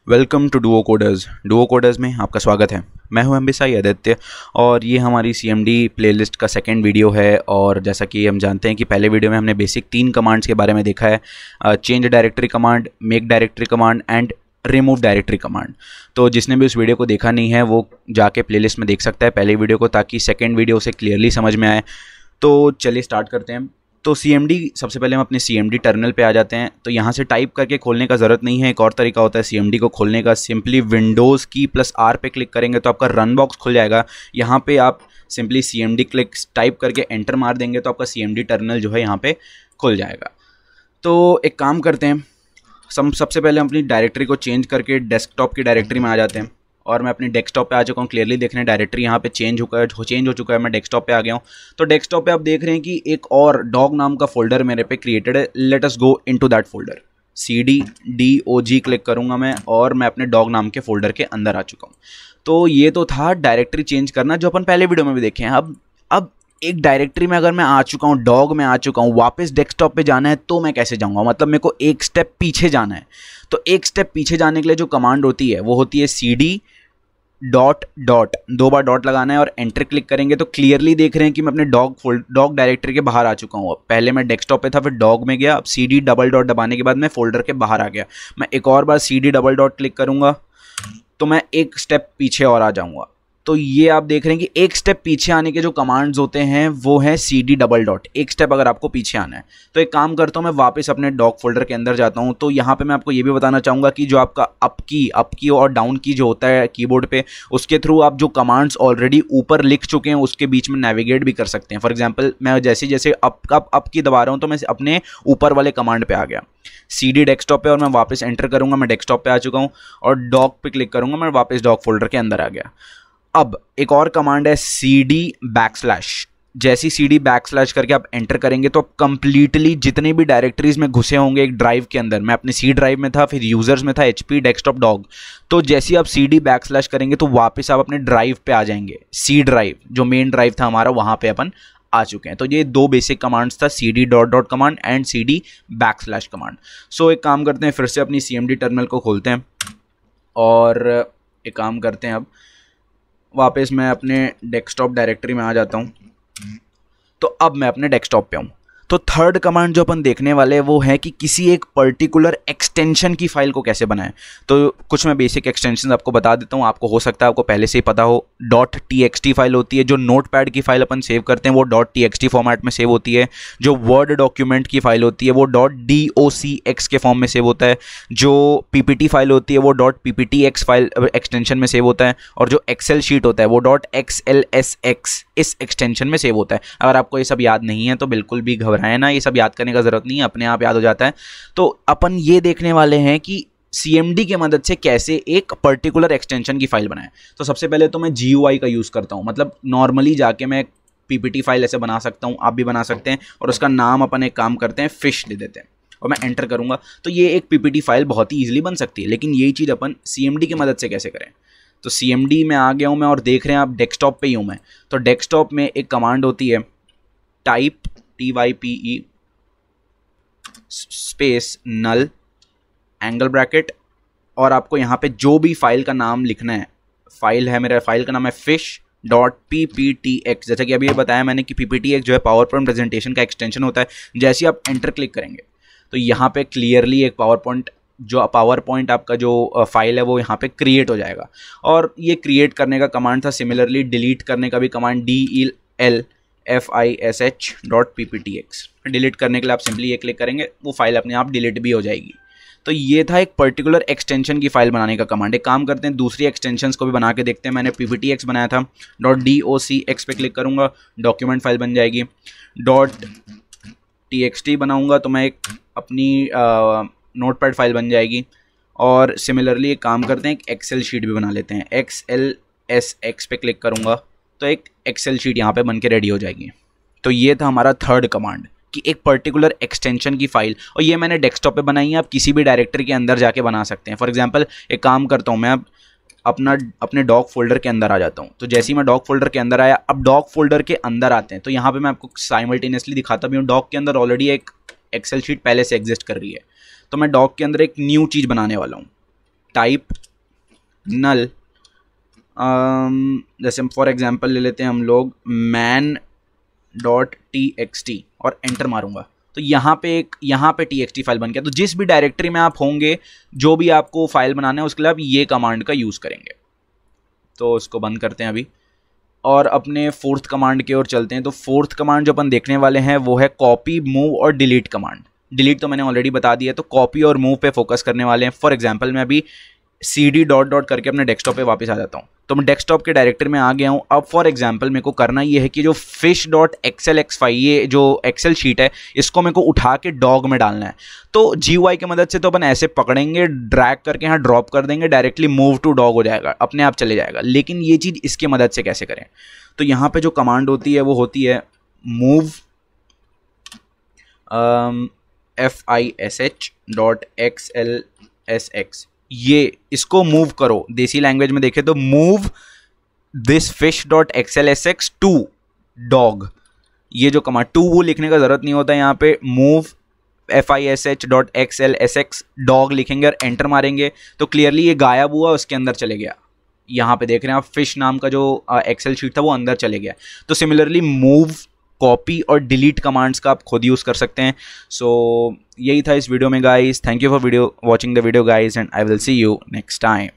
Welcome to Duo Coders. Duo Coders में आपका स्वागत है। मैं हूं एमबीसाई आदित्य और ये हमारी सीएमडी प्लेलिस्ट का सेकंड वीडियो है। और जैसा कि हम जानते हैं कि पहले वीडियो में हमने बेसिक 3 कमांड्स के बारे में देखा है, change directory command, make directory command and remove directory command. तो जिसने भी उस वीडियो को देखा नहीं है वो जाके प्लेलिस्ट में देख सकता है पहले वीडियो को, ताकि सेकेंड वीडियो उसे क्लियरली समझ में आए। तो चलिए स्टार्ट करते हैं। तो CMD सबसे पहले हम अपने CMD टर्मिनल पे आ जाते हैं। तो यहाँ से टाइप करके खोलने का ज़रूरत नहीं है, एक और तरीका होता है CMD को खोलने का। सिंपली विंडोज़ की +R पे क्लिक करेंगे तो आपका रन बॉक्स खुल जाएगा। यहाँ पे आप सिंपली CMD क्लिक टाइप करके एंटर मार देंगे तो आपका CMD टर्मिनल जो है यहाँ पे खुल जाएगा। तो एक काम करते हैं, सबसे पहले हम अपनी डायरेक्टरी को चेंज करके डेस्कटॉप की डायरेक्टरी में आ जाते हैं। और मैं अपनी डेस्कटॉप पे आ चुका हूँ। क्लियरली देख रहे हैं डायरेक्टरी यहाँ पे चेंज हो चुका है। मैं डेस्कटॉप पे आ गया हूँ। तो डेस्कटॉप पे आप देख रहे हैं कि एक और डॉग नाम का फोल्डर मेरे पे क्रिएटेड है। Let us go into that folder. CDDOG click करूँगा मैं और मैं अपने डॉग नाम के फोल्डर के अंदर आ चुका हूँ। तो ये तो था डायरेक्टरी चेंज करना, जो अपन पहले वीडियो में भी देखे हैं। अब एक डायरेक्टरी में अगर मैं आ चुका हूँ, डॉग में आ चुका हूँ, वापस डेस्कटॉप पे जाना है तो मैं कैसे जाऊँगा? मतलब मेरे को एक स्टेप पीछे जाना है। तो एक स्टेप पीछे जाने के लिए जो कमांड होती है वो होती है CD डॉट 2 बार डॉट लगाना है और एंटर क्लिक करेंगे तो क्लियरली देख रहे हैं कि मैं अपने डॉग डायरेक्टरी के बाहर आ चुका हूँ। अब पहले मैं डेस्कटॉप पे था, फिर डॉग में गया। अब CD डबल डॉट दबाने के बाद मैं फोल्डर के बाहर आ गया। मैं एक और बार CD डबल डॉट क्लिक करूँगा तो मैं एक स्टेप पीछे और आ जाऊँगा। तो ये आप देख रहे हैं कि एक स्टेप पीछे आने के जो कमांड्स होते हैं वो है CD डबल डॉट। एक स्टेप अगर आपको पीछे आना है तो एक काम करता हूँ, मैं वापस अपने डॉग फोल्डर के अंदर जाता हूँ। तो यहाँ पे मैं आपको ये भी बताना चाहूँगा कि जो आपका अप की और डाउन की जो होता है कीबोर्ड पे, उसके थ्रू आप जो कमांड्स ऑलरेडी ऊपर लिख चुके हैं उसके बीच में नेविगेट भी कर सकते हैं। फॉर एग्जाम्पल मैं जैसे जैसे अप की दबा रहा हूँ तो मैं अपने ऊपर वाले कमांड पे आ गया, CD डेस्कटॉप पे, और मैं वापस एंटर करूँगा। मैं डेस्कटॉप पे आ चुका हूँ और डॉग पे क्लिक करूँगा, मैं वापस डॉग फोल्डर के अंदर आ गया। अब एक और कमांड है CD बैकस्लैश। जैसी CD बैकस्लैश करके आप एंटर करेंगे तो आप कंप्लीटली जितने भी डायरेक्टरीज में घुसे होंगे एक ड्राइव के अंदर, मैं अपने C ड्राइव में था, फिर यूजर्स में था HP डेस्कटॉप डॉग, तो जैसे आप CD बैकस्लैश करेंगे तो वापस आप अपने ड्राइव पे आ जाएंगे। C ड्राइव जो मेन ड्राइव था हमारा, वहां पे अपन आ चुके हैं। तो ये 2 बेसिक कमांड्स था, CD dot dot command and CD backslash command. So एक काम करते हैं, फिर से अपनी CMD टर्मिनल को खोलते हैं और एक काम करते हैं, अब वापस मैं अपने डेस्कटॉप डायरेक्टरी में आ जाता हूँ। तो अब मैं अपने डेस्कटॉप पे हूँ। तो थर्ड कमांड जो अपन देखने वाले हैं वो है कि किसी एक पर्टिकुलर एक्सटेंशन की फाइल को कैसे बनाएं। तो कुछ मैं बेसिक एक्सटेंशन आपको बता देता हूँ, आपको हो सकता है आपको पहले से ही पता हो। .txt फाइल होती है, जो नोटपैड की फाइल अपन सेव करते हैं वो .txt फॉर्मेट में सेव होती है। जो वर्ड डॉक्यूमेंट की फाइल होती है वो .docx के फॉर्म में सेव होता है। जो PPT फाइल होती है वो .pptx फाइल एक्सटेंशन में सेव होता है। और जो एक्सेल शीट होता है वो .xlsx इस एक्सटेंशन में सेव होता है। अगर आपको ये सब याद नहीं है तो बिल्कुल भी घबराएं ना, ये सब याद करने का जरूरत नहीं है, अपने आप याद हो जाता है। तो अपन ये देखने वाले हैं कि CMD की मदद से कैसे एक पर्टिकुलर एक्सटेंशन की फाइल बनाएं। तो सबसे पहले तो मैं GUI का यूज़ करता हूँ। मतलब नॉर्मली जाके मैं PPT फाइल ऐसे बना सकता हूँ, आप भी बना सकते हैं। और उसका नाम अपन एक काम करते हैं, फिश दे देते हैं और मैं एंटर करूँगा तो ये एक PPT फाइल बहुत ही ईजिली बन सकती है। लेकिन यही चीज़ अपन CMD की मदद से कैसे करें? तो CMD में आ गया हूँ मैं और देख रहे हैं आप डेस्कटॉप पे ही हूँ मैं। तो डेस्कटॉप में एक कमांड होती है टाइप TYPE स्पेस नल एंगल ब्रैकेट, और आपको यहाँ पे जो भी फाइल का नाम लिखना है, फाइल है मेरा, फाइल का नाम है fish.pptx। जैसा कि अभी ये बताया मैंने कि PPTX जो है पावर पॉइंट प्रेजेंटेशन का एक्सटेंशन होता है। जैसे आप एंटर क्लिक करेंगे तो यहाँ पे क्लियरली एक पावर पॉइंट आपका जो फाइल है वो यहाँ पे क्रिएट हो जाएगा। और ये क्रिएट करने का कमांड था। सिमिलरली डिलीट करने का भी कमांड DELFISH.pptx। डिलीट करने के लिए आप सिंपली ये क्लिक करेंगे, वो फाइल अपने आप डिलीट भी हो जाएगी। तो ये था एक पर्टिकुलर एक्सटेंशन की फाइल बनाने का कमांड। एक काम करते हैं, दूसरी एक्सटेंशंस को भी बना के देखते हैं। मैंने PPTX बनाया था, .docx पे क्लिक करूँगा, डॉक्यूमेंट फाइल बन जाएगी। .txt बनाऊँगा तो मैं एक अपनी नोटपैड फाइल बन जाएगी। और सिमिलरली एक काम करते हैं, एक एक्सेल शीट भी बना लेते हैं। XLSX पे क्लिक करूँगा तो एक एक्सेल शीट यहाँ पे बन के रेडी हो जाएगी। तो ये था हमारा थर्ड कमांड कि एक पर्टिकुलर एक्सटेंशन की फाइल, और ये मैंने डेस्कटॉप पे बनाई है, आप किसी भी डायरेक्टरी के अंदर जाके बना सकते हैं। फॉर एग्जांपल एक काम करता हूँ, मैं अब अपने डॉग फोल्डर के अंदर आ जाता हूँ। तो जैसे ही मैं डॉग फोल्डर के अंदर आया, अब डॉग फोल्डर के अंदर आते हैं तो यहाँ पे मैं आपको साइमल्टेनियसली दिखाता भी हूँ। डॉग के अंदर ऑलरेडी एक एक्सेल शीट पहले से एग्जिस्ट कर रही है, तो मैं डॉग के अंदर एक न्यू चीज़ बनाने वाला हूँ। टाइप नल, जैसे फॉर एग्जांपल ले लेते हैं हम लोग man.txt और एंटर मारूंगा तो यहाँ पे txt फाइल बन गया। तो जिस भी डायरेक्टरी में आप होंगे, जो भी आपको फाइल बनाना है, उसके लिए आप ये कमांड का यूज़ करेंगे। तो इसको बंद करते हैं अभी और अपने फोर्थ कमांड की ओर चलते हैं। तो फोर्थ कमांड जो अपन देखने वाले हैं वो है कॉपी, मूव और डिलीट कमांड। डिलीट तो मैंने ऑलरेडी बता दिया है, तो कॉपी और मूव पे फोकस करने वाले हैं। फॉर एग्जांपल मैं अभी cd डॉट करके अपने डेस्कटॉप पे वापस आ जाता हूँ। तो मैं डेस्कटॉप के डायरेक्टरी में आ गया हूँ। अब फॉर एग्जांपल मेरे को करना ये है कि जो fish.xlx फाइल, ये जो एक्सेल शीट है, इसको मेरे को उठा के डॉग में डालना है। तो GUI की मदद से तो अपन ऐसे पकड़ेंगे, ड्रैग करके यहाँ ड्रॉप कर देंगे, डायरेक्टली मूव टू डॉग हो जाएगा, अपने आप चले जाएगा। लेकिन ये चीज़ इसकी मदद से कैसे करें? तो यहाँ पे जो कमांड होती है वो होती है मूव fish.xlsx। ये इसको मूव करो। देसी लैंग्वेज में देखें तो move this fish.xlsx to dog. ये जो कमांड टू वो लिखने का जरूरत नहीं होता, यहाँ पे मूव fish.xlsx डॉग लिखेंगे और एंटर मारेंगे तो क्लियरली ये गायब हुआ, उसके अंदर चले गया। यहाँ पे देख रहे हैं आप, फिश नाम का जो एक्सेल शीट था वो अंदर चले गया। तो सिमिलरली मूव, कॉपी और डिलीट कमांड्स का आप खुद यूज़ कर सकते हैं। सो यही था इस वीडियो में guys. Thank you for watching the video guys and I will see you next time.